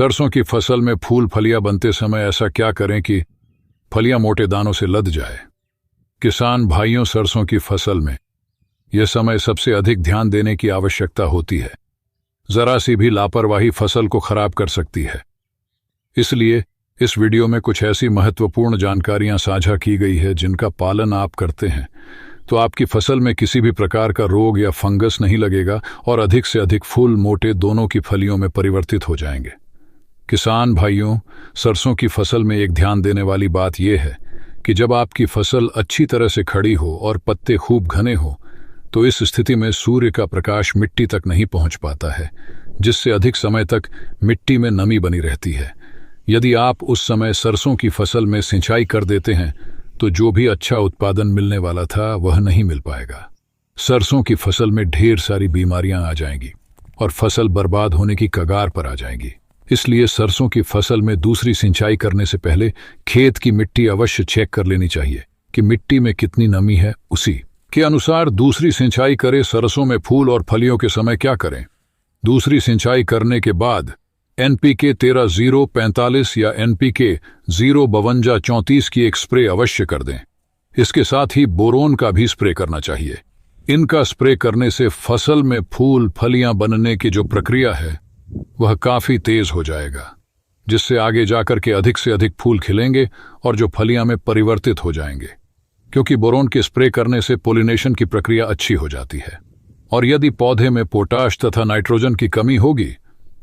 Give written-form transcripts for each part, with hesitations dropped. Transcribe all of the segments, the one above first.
सरसों की फसल में फूल फलियां बनते समय ऐसा क्या करें कि फलियां मोटे दानों से लद जाए। किसान भाइयों, सरसों की फसल में यह समय सबसे अधिक ध्यान देने की आवश्यकता होती है। जरा सी भी लापरवाही फसल को खराब कर सकती है। इसलिए इस वीडियो में कुछ ऐसी महत्वपूर्ण जानकारियां साझा की गई है जिनका पालन आप करते हैं तो आपकी फसल में किसी भी प्रकार का रोग या फंगस नहीं लगेगा और अधिक से अधिक फूल मोटे दोनों की फलियों में परिवर्तित हो जाएंगे। किसान भाइयों, सरसों की फसल में एक ध्यान देने वाली बात यह है कि जब आपकी फसल अच्छी तरह से खड़ी हो और पत्ते खूब घने हो तो इस स्थिति में सूर्य का प्रकाश मिट्टी तक नहीं पहुंच पाता है, जिससे अधिक समय तक मिट्टी में नमी बनी रहती है। यदि आप उस समय सरसों की फसल में सिंचाई कर देते हैं तो जो भी अच्छा उत्पादन मिलने वाला था वह नहीं मिल पाएगा। सरसों की फसल में ढेर सारी बीमारियां आ जाएंगी और फसल बर्बाद होने की कगार पर आ जाएंगी। इसलिए सरसों की फसल में दूसरी सिंचाई करने से पहले खेत की मिट्टी अवश्य चेक कर लेनी चाहिए कि मिट्टी में कितनी नमी है। उसी के अनुसार दूसरी सिंचाई करें। सरसों में फूल और फलियों के समय क्या करें? दूसरी सिंचाई करने के बाद NPK 13-0-45 या NPK 0-52-34 की एक स्प्रे अवश्य कर दें। इसके साथ ही बोरोन का भी स्प्रे करना चाहिए। इनका स्प्रे करने से फसल में फूल फलियां बनने की जो प्रक्रिया है वह काफी तेज हो जाएगा, जिससे आगे जाकर के अधिक से अधिक फूल खिलेंगे और जो फलियां में परिवर्तित हो जाएंगे, क्योंकि बोरोन के स्प्रे करने से पोलिनेशन की प्रक्रिया अच्छी हो जाती है। और यदि पौधे में पोटाश तथा नाइट्रोजन की कमी होगी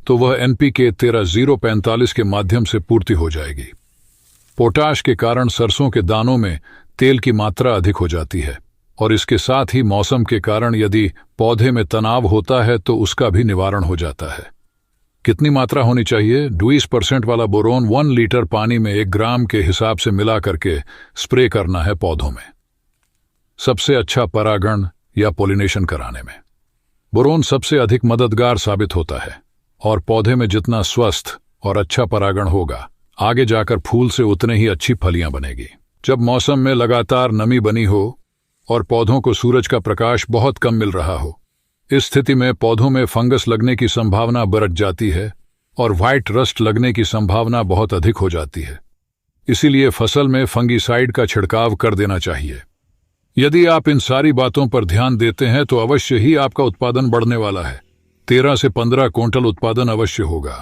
तो वह NPK 13-0-45 के माध्यम से पूर्ति हो जाएगी। पोटाश के कारण सरसों के दानों में तेल की मात्रा अधिक हो जाती है और इसके साथ ही मौसम के कारण यदि पौधे में तनाव होता है तो उसका भी निवारण हो जाता है। कितनी मात्रा होनी चाहिए? 20% वाला बोरोन 1 लीटर पानी में 1 ग्राम के हिसाब से मिला करके स्प्रे करना है पौधों में। सबसे अच्छा परागण या पोलिनेशन कराने में बोरोन सबसे अधिक मददगार साबित होता है और पौधे में जितना स्वस्थ और अच्छा परागण होगा, आगे जाकर फूल से उतने ही अच्छी फलियां बनेगी। जब मौसम में लगातार नमी बनी हो और पौधों को सूरज का प्रकाश बहुत कम मिल रहा हो, इस स्थिति में पौधों में फंगस लगने की संभावना बढ़ जाती है और व्हाइट रस्ट लगने की संभावना बहुत अधिक हो जाती है। इसीलिए फसल में फंगिसाइड का छिड़काव कर देना चाहिए। यदि आप इन सारी बातों पर ध्यान देते हैं तो अवश्य ही आपका उत्पादन बढ़ने वाला है। 13 से 15 क्विंटल उत्पादन अवश्य होगा।